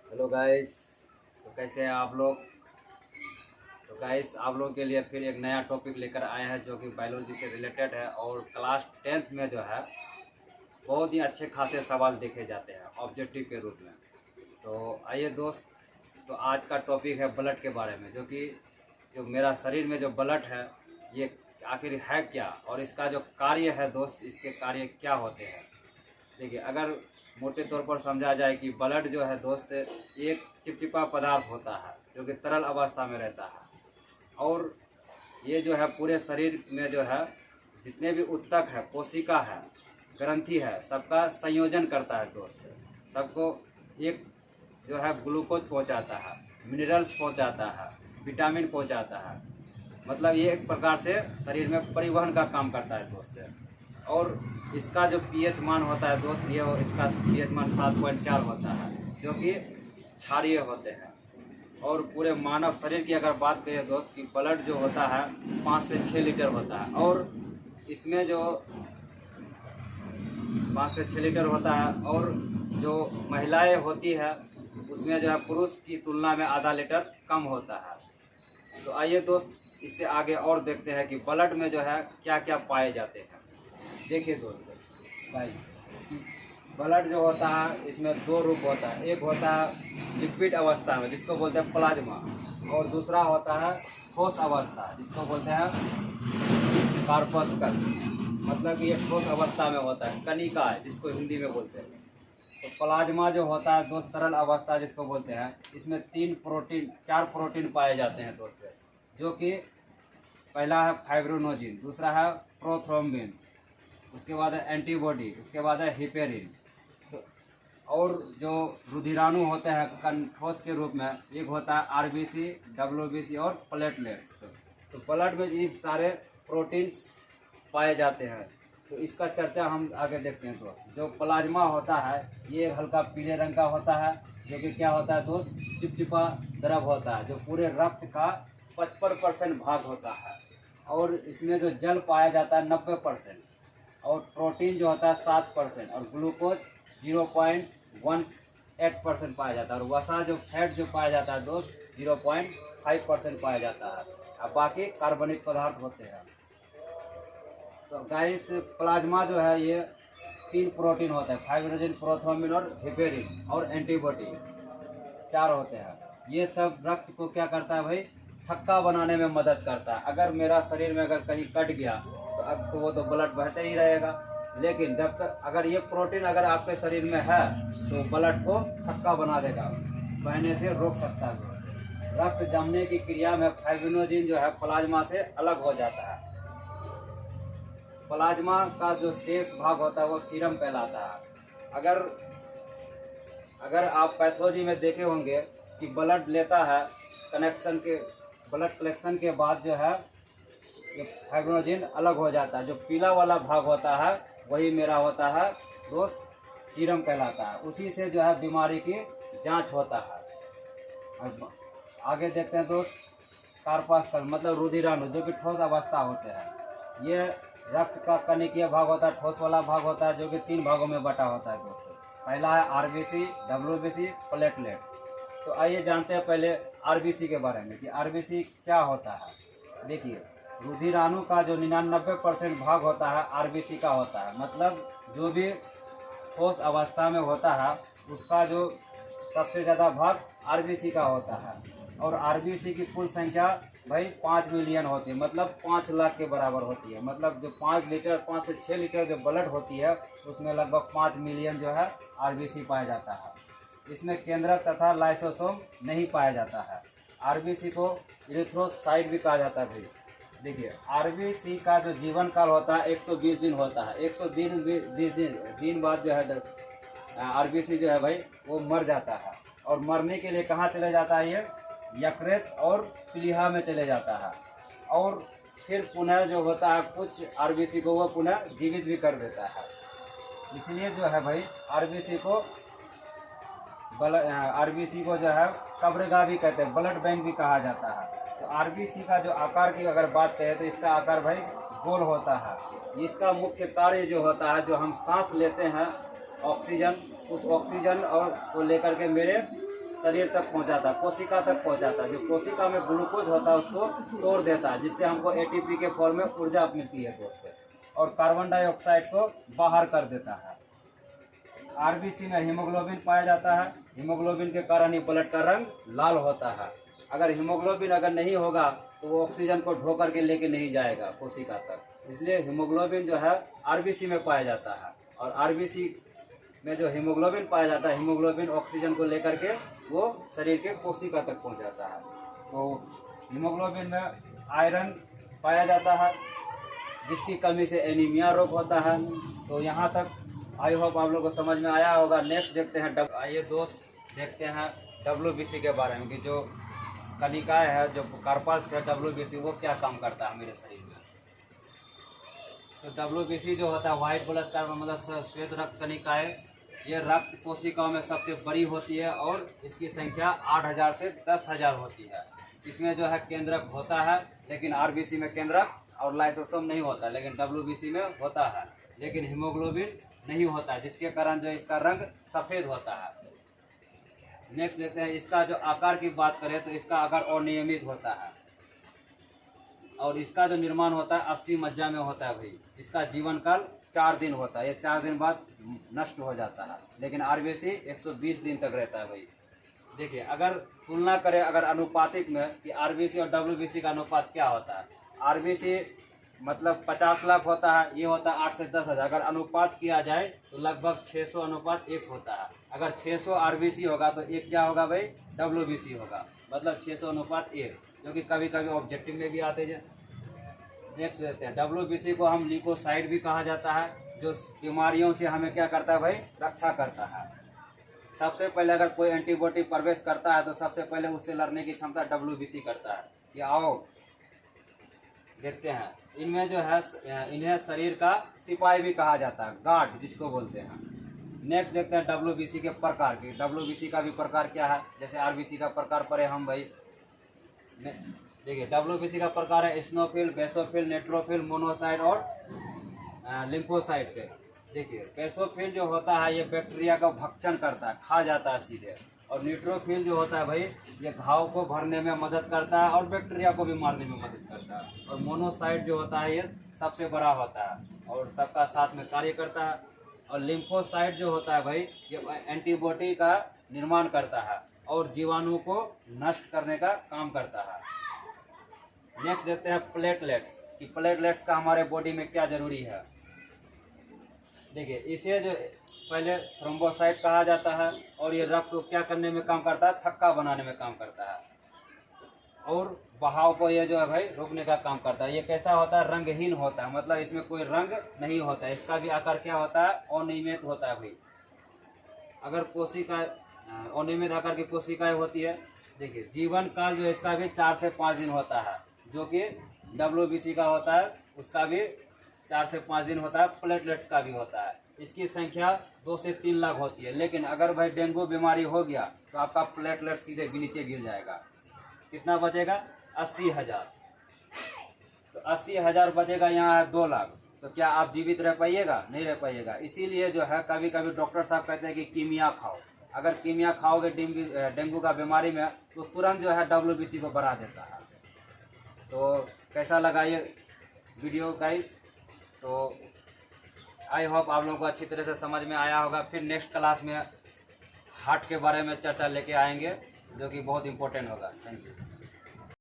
Hello guys. तो कैसे हैं आप लोग। तो गाइस आप लोगों के लिए फिर एक नया टॉपिक लेकर आए हैं जो कि बायोलॉजी से रिलेटेड है और क्लास 10th में जो है बहुत ही अच्छे खासे सवाल देखे जाते हैं ऑब्जेक्टिव के रूप में। तो आइए दोस्त, तो आज का टॉपिक है ब्लड के बारे में, जो मेरा शरीर में जो ब्लड है ये आखिर है क्या और इसका जो कार्य है दोस्त, इसके कार्य क्या होते हैं। देखिए, अगर मोटे तौर पर समझा जाए कि ब्लड जो है दोस्त एक चिपचिपा पदार्थ होता है जो कि तरल अवस्था में रहता है और ये जो है पूरे शरीर में जो है जितने भी ऊतक है, कोशिका है, ग्रंथि है, सबका संयोजन करता है दोस्त। सबको एक जो है ग्लूकोज पहुंचाता है, मिनरल्स पहुंचाता है, विटामिन पहुंचाता है। मतलब ये एक प्रकार से शरीर में परिवहन का काम करता है दोस्त। और इसका जो पीएच मान होता है दोस्त, ये इसका पीएच मान 7.4 होता है जो कि क्षारीय होते हैं। और पूरे मानव शरीर की अगर बात करें दोस्त कि ब्लड जो होता है 5 से 6 लीटर होता है और इसमें जो 5 से 6 लीटर होता है और जो महिलाएं होती है उसमें जो है पुरुष की तुलना में आधा लीटर कम होता है। तो आइए दोस्त, इससे आगे और देखते हैं कि ब्लड में जो है क्या क्या पाए जाते हैं। देखिए दोस्त भाई, ब्लड जो होता है इसमें दो रूप होता है। एक होता है लिक्विड अवस्था में जिसको बोलते हैं प्लाज्मा, और दूसरा होता है ठोस अवस्था जिसको बोलते हैं कार्पस्कल। मतलब कि ये ठोस अवस्था में होता है, कणिका है जिसको हिंदी में बोलते हैं। तो प्लाज्मा जो होता है दोस्त तरल अवस्था जिसको बोलते हैं, इसमें 4 प्रोटीन पाए जाते हैं दोस्त। जो कि पहला है फाइब्रोनोजिन, दूसरा है प्रोथ्रोम्बिन, उसके बाद है एंटीबॉडी, उसके बाद है हिपेरिन। तो और जो रुधिराणु होते हैं ठोस के रूप में, एक होता है आरबीसी, डब्ल्यूबीसी और प्लेटलेट्स। तो ब्लड में ये सारे प्रोटीन्स पाए जाते हैं। तो इसका चर्चा हम आगे देखते हैं दोस्त। जो प्लाज्मा होता है ये हल्का पीले रंग का होता है जो कि क्या होता है दोस्त, चिपचिपा द्रव होता है जो पूरे रक्त का 55% भाग होता है। और इसमें जो जल पाया जाता है 90%, और प्रोटीन जो होता है 7% और ग्लूकोज 0.18% पाया जाता है। और वसा जो फैट जो पाया जाता है दोस्त 0.5% पाया जाता है, और बाकी कार्बनिक पदार्थ होते हैं। तो गाइस प्लाज्मा जो है ये 3 प्रोटीन होते हैं, फाइब्रोजिन, प्रोथ्रोम्बिन और हिपेरिन, और एंटीबॉडी 4 होते हैं। ये सब रक्त को क्या करता है भाई, थक्का बनाने में मदद करता है। अगर मेरा शरीर में अगर कहीं कट गया तो वो तो ब्लड बहते ही रहेगा, लेकिन जब तक अगर ये प्रोटीन अगर आपके शरीर में है तो ब्लड को थक्का बना देगा, बहने से रोक सकता है। रक्त जमने की क्रिया में फाइब्रिनोजिन जो है प्लाज्मा से अलग हो जाता है। प्लाज्मा का जो शेष भाग होता है वो सीरम कहलाता है। अगर आप पैथोलॉजी में देखे होंगे कि ब्लड लेता है ब्लड कलेक्शन के बाद जो है फाइब्रिनोजिन अलग हो जाता है। जो पीला वाला भाग होता है वही मेरा होता है दोस्त सीरम कहलाता है। उसी से जो है बीमारी की जांच होता है। अब आगे देखते हैं दोस्त, कार्पास्कल मतलब रुधिराणु जो कि ठोस अवस्था होते हैं। ये रक्त का कणिकीय भाग होता है, ठोस वाला भाग होता है जो कि 3 भागों में बटा होता है दोस्तों। पहला है आरबीसी, डब्ल्यूबीसी, प्लेटलेट। तो आइए जानते हैं पहले आरबीसी के बारे में कि आरबीसी क्या होता है। देखिए, रुधिराणु का जो 99% भाग होता है आरबीसी का होता है। मतलब जो भी ठोस अवस्था में होता है उसका जो सबसे ज़्यादा भाग आरबीसी का होता है। और आरबीसी की कुल संख्या भाई 5 मिलियन होती है, मतलब 5 लाख के बराबर होती है। मतलब जो 5 से 6 लीटर जो ब्लड होती है उसमें लगभग 5 मिलियन जो है आरबीसी पाया जाता है। इसमें केंद्रक तथा लाइसोसोम नहीं पाया जाता है। आरबीसी को इरिथ्रोसाइट भी कहा जाता है भाई। देखिए, आरबीसी का जो जीवन काल होता है 120 दिन होता है। 120 दिन बाद जो है आरबीसी जो है भाई वो मर जाता है। और मरने के लिए कहाँ चले जाता है ये, यकृत और प्लीहा में चले जाता है। और फिर पुनः जो होता है कुछ आरबीसी को वो पुनः जीवित भी कर देता है। इसलिए जो है भाई आरबीसी को जो है कब्रगाह भी कहते हैं, ब्लड बैंक भी कहा जाता है। तो आरबीसी का जो आकार की अगर बात करें तो इसका आकार भाई गोल होता है। इसका मुख्य कार्य जो होता है, जो हम सांस लेते हैं ऑक्सीजन, उस ऑक्सीजन और को लेकर के मेरे शरीर तक पहुंचाता है, कोशिका तक पहुंचाता है। जो कोशिका में ग्लूकोज होता है उसको तोड़ देता है, जिससे हमको एटीपी के फॉर्म में ऊर्जा मिलती है दोस्तों, और कार्बन डाइऑक्साइड को बाहर कर देता है। आरबीसी में हीमोग्लोबिन पाया जाता है। हीमोग्लोबिन के कारण ही ब्लड का रंग लाल होता है। अगर हीमोग्लोबिन अगर नहीं होगा तो वो ऑक्सीजन को ढो करके लेके नहीं जाएगा कोशिका तक, इसलिए हीमोग्लोबिन जो है आरबीसी में पाया जाता है। और आरबीसी में जो हीमोग्लोबिन पाया जाता है, हीमोग्लोबिन ऑक्सीजन को लेकर के वो शरीर के कोशिका तक पहुंच जाता है। तो हीमोग्लोबिन में आयरन पाया जाता है, जिसकी कमी से एनीमिया रोग होता है। तो यहाँ तक आई होप आप लोगों को समझ में आया होगा। नेक्स्ट देखते हैं आइए दोस्त देखते हैं WBC के बारे में, कि जो कनिकाएं है, जो कार्पल्स है WBC, वो क्या काम करता है मेरे शरीर में। तो WBC जो होता है व्हाइट ब्लड सेल, मतलब श्वेत रक्त कनिकाएं, ये रक्त कोशिकाओं में सबसे बड़ी होती है और इसकी संख्या 8000 से 10,000 होती है। इसमें जो है केंद्रक होता है, लेकिन आरबीसी में केंद्रक और लाइसोसोम नहीं होता, लेकिन WBC में होता है। लेकिन हीमोग्लोबिन नहीं होता है, जिसके कारण जो इसका रंग सफ़ेद होता है। नेक्स्ट देखते हैं, इसका जो आकार की बात करें तो इसका आकार अनियमित होता है, और इसका जो निर्माण होता है अस्थि मज्जा में होता है भाई। इसका जीवन काल 4 दिन होता है, ये 4 दिन बाद नष्ट हो जाता है। लेकिन आरबीसी 120 दिन तक रहता है भाई। देखिए, अगर तुलना करें अगर अनुपातिक में कि आरबीसी और WBC का अनुपात क्या होता है। आरबीसी मतलब 50 लाख होता है, ये होता है 8 से 10,000। अगर अनुपात किया जाए तो लगभग 600 अनुपात 1 होता है। अगर 600 आरबीसी होगा तो एक क्या होगा भाई, WBC होगा, मतलब 600 अनुपात 1, जो कि कभी कभी ऑब्जेक्टिव में भी आते हैं। नेक्स्ट देते हैं, WBC को हम ल्यूकोसाइड भी कहा जाता है, जो बीमारियों से हमें क्या करता है भाई, रक्षा करता है। सबसे पहले अगर कोई एंटीबॉडी प्रवेश करता है तो सबसे पहले उससे लड़ने की क्षमता WBC करता है। ये आओ देखते हैं, इनमें जो है इन्हें शरीर का सिपाही भी कहा जाता है, गार्ड जिसको बोलते हैं। नेक्स्ट देखते हैं WBC के प्रकार की। WBC का भी प्रकार क्या है, जैसे RBC का प्रकार पढ़े हम भाई। देखिए, WBC का प्रकार है स्नोफिल, बेसोफिल, नेट्रोफिल, मोनोसाइट और लिम्फोसाइट पे। देखिए, बेसोफिल जो होता है ये बैक्टीरिया का भक्षण करता है, खा जाता है सीधे। और न्यूट्रोफिल जो होता है भाई, ये घाव को भरने में मदद करता है और बैक्टीरिया को भी मारने में मदद करता है। और मोनोसाइट जो होता है ये सबसे बड़ा होता है और सबका साथ में कार्य करता है। और लिम्फोसाइट जो होता है भाई, ये एंटीबॉडी का निर्माण करता है और जीवाणु को नष्ट करने का काम करता है। नेक्स्ट देखते हैं प्लेटलेट्स, कि प्लेटलेट्स का हमारे बॉडी में क्या जरूरी है। देखिए, इसे जो पहले थ्रोम्बोसाइट कहा जाता है, और ये रक्त को क्या करने में काम करता है, थक्का बनाने में काम करता है, और बहाव को ये जो है भाई रोकने का काम करता है। ये कैसा होता है, रंगहीन होता है, मतलब इसमें कोई रंग नहीं होता है। इसका भी आकार क्या होता है, अनियमित होता है भाई। अगर कोशिका अनियमित आकार की कोशिकाएं होती है। देखिए, जीवन काल जो इसका भी 4 से 5 दिन होता है, जो कि WBC का होता है, उसका भी 4 से 5 दिन होता है। प्लेटलेट्स का भी होता है, इसकी संख्या 2 से 3 लाख होती है। लेकिन अगर भाई डेंगू बीमारी हो गया तो आपका प्लेटलेट सीधे नीचे गिर जाएगा। कितना बचेगा, 80,000। तो 80,000 बचेगा, यहाँ है 2 लाख। तो क्या आप जीवित रह पाइएगा, नहीं रह पाइएगा। इसीलिए जो है कभी कभी डॉक्टर साहब कहते हैं कि कीमिया खाओ। अगर कीमिया खाओगे डेंगू का बीमारी में तो तुरंत जो है WBC को बढ़ा देता है। तो कैसा लगा ये वीडियो गाइस, तो आई होप आप लोगों को अच्छी तरह से समझ में आया होगा। फिर नेक्स्ट क्लास में हार्ट के बारे में चर्चा लेके आएंगे, जो कि बहुत इम्पोर्टेंट होगा। Thank you.